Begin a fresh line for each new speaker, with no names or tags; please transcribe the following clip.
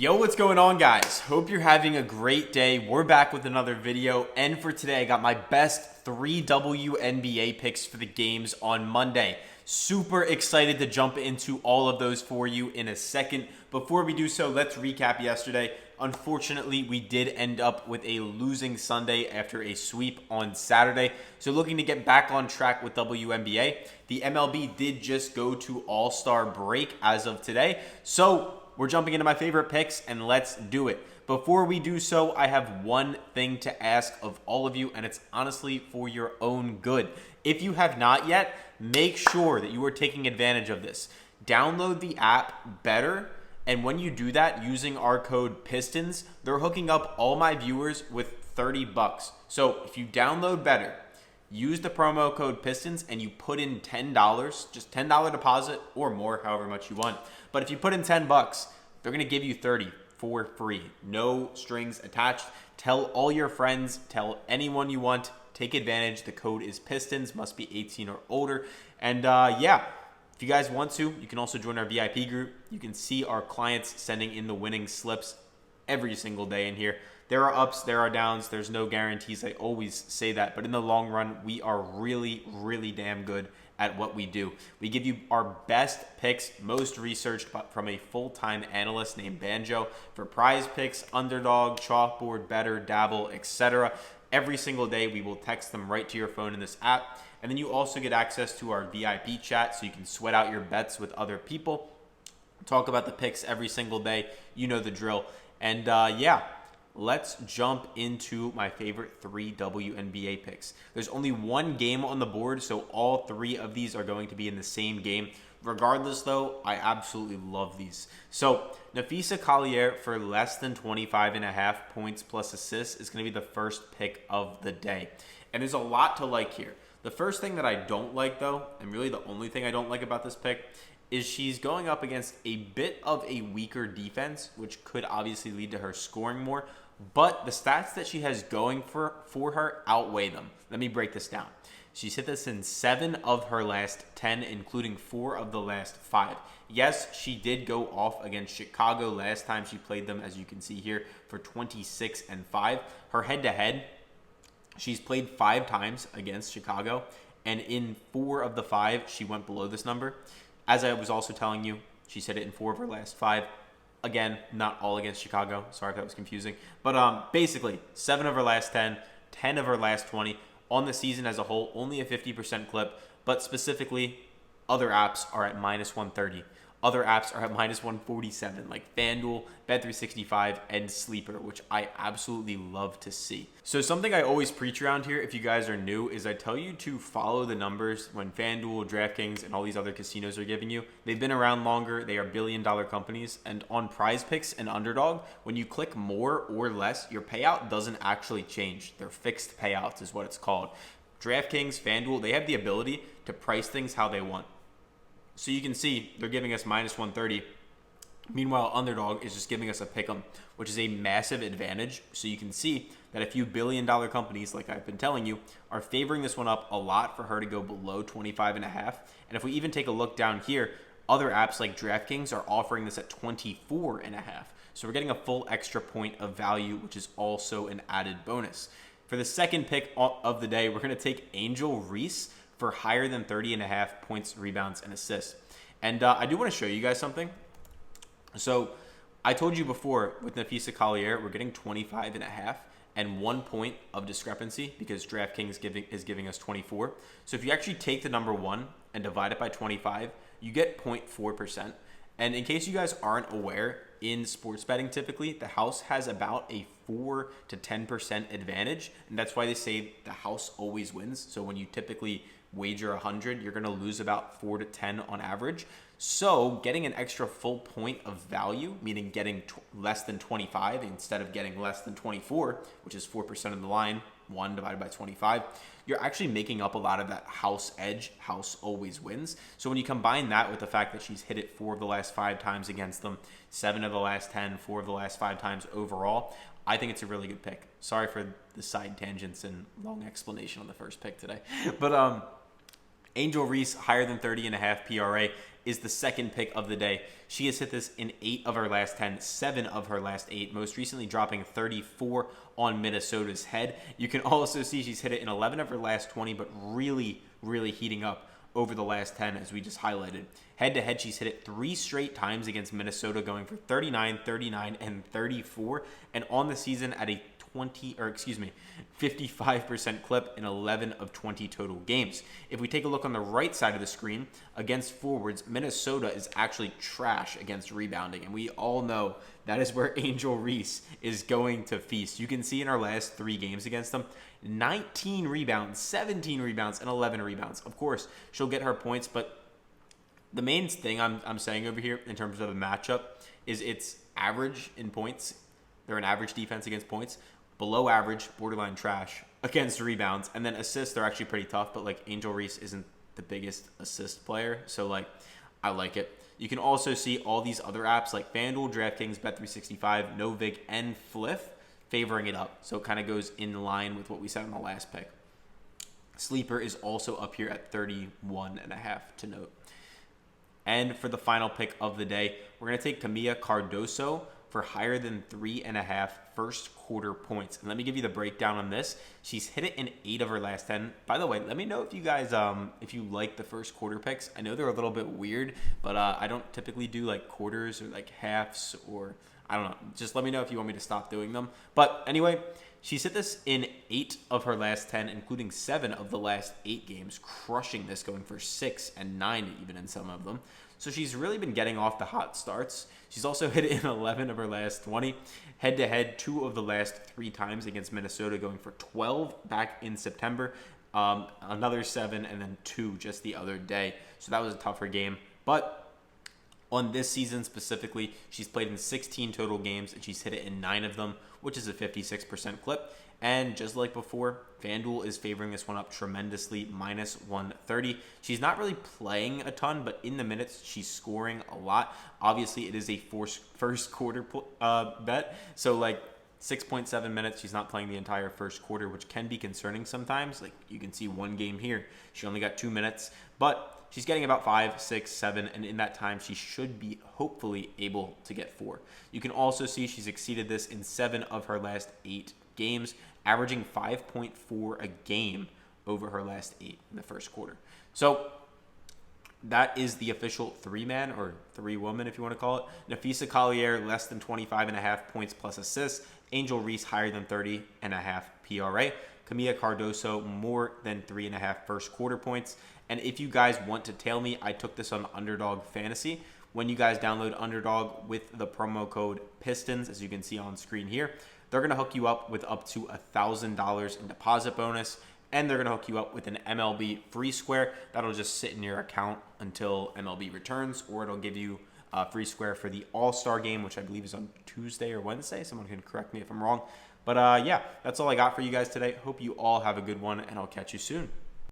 Yo, what's going on, guys? Hope you're having a great day. We're back with another video, and for today I got my best 3 WNBA picks for the games on Monday. Super excited to jump into all of those for you in a second. Before we do so, let's recap yesterday. Unfortunately, we did end up with a losing Sunday after a sweep on Saturday. So looking to get back on track with WNBA. The MLB did just go to All-Star break as of today. So we're jumping into my favorite picks, and let's do it. Before we do so, I have one thing to ask of all of you, and it's honestly for your own good. If you have not yet, make sure that you are taking advantage of this. Download the app Betr, and when you do that using our code PISTONS, they're hooking up all my viewers with $30. So if you download Betr, use the promo code PISTONS, and you put in $10, just $10 deposit or more, however much you want. But if you put in $10, they're going to give you $30 for free. No strings attached. Tell all your friends. Tell anyone you want. Take advantage. The code is PISTONS. Must be 18 or older. And yeah, if you guys want to, you can also join our VIP group. You can see our clients sending in the winning slips every single day in here. There are ups, there are downs. There's no guarantees. I always say that. But in the long run, we are really, really damn good at what we do. We give you our best picks, most researched from a full-time analyst named Banjo for PrizePicks, Underdog, Chalkboard, Betr, Dabble, etc. Every single day, we will text them right to your phone in this app. And then you also get access to our VIP chat so you can sweat out your bets with other people. Talk about the picks every single day. You know the drill. And yeah, let's jump into my favorite 3 WNBA picks. There's only one game on the board, so all 3 of these are going to be in the same game. Regardless, though, I absolutely love these. So Napheesa Collier for less than 25.5 points plus assists is going to be the first pick of the day. And there's a lot to like here. The first thing that I don't like, though, and really the only thing I don't like about this pick, is she's going up against a bit of a weaker defense, which could obviously lead to her scoring more. But the stats that she has going for her outweigh them. Let me break this down. She's hit this in 7 of her last 10, including 4 of the last 5. Yes, she did go off against Chicago last time she played them, as you can see here, for 26-5. Her head-to-head, she's played 5 times against Chicago, and in 4 of the 5, she went below this number. As I was also telling you, she's hit it in 4 of her last 5. Again, not all against Chicago. Sorry if that was confusing. But basically, 7 of her last 10, 10 of her last 20. On the season as a whole, only a 50% clip. But specifically, other apps are at minus 130. Other apps are at minus 147, like Fanduel, Bet365, and Sleeper, which I absolutely love to see. So something I always preach around here, if you guys are new, is I tell you to follow the numbers when Fanduel, Draftkings, and all these other casinos are giving you. They've been around longer. They are billion-dollar companies. And on PrizePicks and Underdog, when you click more or less, your payout doesn't actually change. They're fixed payouts is what it's called. Draftkings, Fanduel, they have the ability to price things how they want. So you can see they're giving us minus 130. Meanwhile, Underdog is just giving us a pick'em, which is a massive advantage. So you can see that a few billion-dollar companies, like I've been telling you, are favoring this one up a lot for her to go below 25.5. And if we even take a look down here, other apps like Draftkings are offering this at 24.5. So we're getting a full extra point of value, which is also an added bonus. For the second pick of the day, we're going to take Angel Reese for higher than 30.5 points, rebounds, and assists. And I do want to show you guys something. So I told you before with Napheesa Collier, we're getting 25.5 and 1 point of discrepancy because DraftKings is giving us 24. So if you actually take the number 1 and divide it by 25, you get 0.4%. And in case you guys aren't aware, in sports betting, typically, the house has about a 4 to 10% advantage. And that's why they say the house always wins. So when you typically wager 100, you're going to lose about 4 to 10 on average. So getting an extra full point of value, meaning getting less than 25 instead of getting less than 24, which is 4% of the line, 1 divided by 25, you're actually making up a lot of that house edge. House always wins. So when you combine that with the fact that she's hit it 4 of the last 5 times against them, 7 of the last 10, 4 of the last 5 times overall, I think it's a really good pick. Sorry for the side tangents and long explanation on the first pick today. But Angel Reese, higher than 30.5 PRA. is the second pick of the day. She has hit this in 8 of her last 10, 7 of her last 8, most recently dropping 34 on Minnesota's head. You can also see she's hit it in 11 of her last 20, but really, really heating up over the last 10, as we just highlighted. Head-to-head, she's hit it 3 straight times against Minnesota, going for 39, 39, and 34, and on the season at a 55% clip in 11 of 20 total games. If we take a look on the right side of the screen, against forwards, Minnesota is actually trash against rebounding, and we all know that is where Angel Reese is going to feast. You can see in our last 3 games against them, 19 rebounds, 17 rebounds, and 11 rebounds. Of course, she'll get her points, but the main thing I'm saying over here in terms of a matchup is it's average in points. They're an average defense against points. Below average, borderline trash against rebounds. And then assists, they're actually pretty tough, but like Angel Reese isn't the biggest assist player. So like, I like it. You can also see all these other apps like Fanduel, Draftkings, Bet365, Novig, and Fliff favoring it up. So it kind of goes in line with what we said on the last pick. Sleeper is also up here at 31.5 to note. And for the final pick of the day, we're going to take Kamilla Cardoso for higher than 3.5 first quarter points. And let me give you the breakdown on this. She's hit it in 8 of her last 10. By the way, let me know if you guys, if you like the first quarter picks. I know they're a little bit weird, but I don't typically do like quarters or like halves, or I don't know. Just let me know if you want me to stop doing them. But anyway, she's hit this in 8 of her last 10, including 7 of the last 8 games, crushing this, going for 6 and 9 even in some of them. So she's really been getting off the hot starts. She's also hit it in 11 of her last 20. Head-to-head, 2 of the last 3 times against Minnesota, going for 12 back in September. Another 7, and then 2 just the other day. So that was a tougher game. But on this season specifically, she's played in 16 total games, and she's hit it in 9 of them, which is a 56% clip. And just like before, Fanduel is favoring this one up tremendously, minus 130. She's not really playing a ton, but in the minutes, she's scoring a lot. Obviously, it is a first quarter bet. So like 6.7 minutes, she's not playing the entire first quarter, which can be concerning sometimes. Like you can see one game here, she only got 2 minutes, but she's getting about 5, 6, 7, and in that time, she should be hopefully able to get 4. You can also see she's exceeded this in 7 of her last 8 games, averaging 5.4 a game over her last 8 in the first quarter. So that is the official 3-man or 3-woman, if you want to call it. Napheesa Collier, less than 25.5 points plus assists. Angel Reese, higher than 30.5 PRA. Kamilla Cardoso, more than 3.5 first quarter points. And if you guys want to tail me, I took this on Underdog Fantasy. When you guys download Underdog with the promo code PISTONS, as you can see on screen here, they're going to hook you up with up to $1,000 in deposit bonus, and they're going to hook you up with an MLB free square. That'll just sit in your account until MLB returns, or it'll give you a free square for the All-Star game, which I believe is on Tuesday or Wednesday. Someone can correct me if I'm wrong. But yeah, that's all I got for you guys today. Hope you all have a good one, and I'll catch you soon.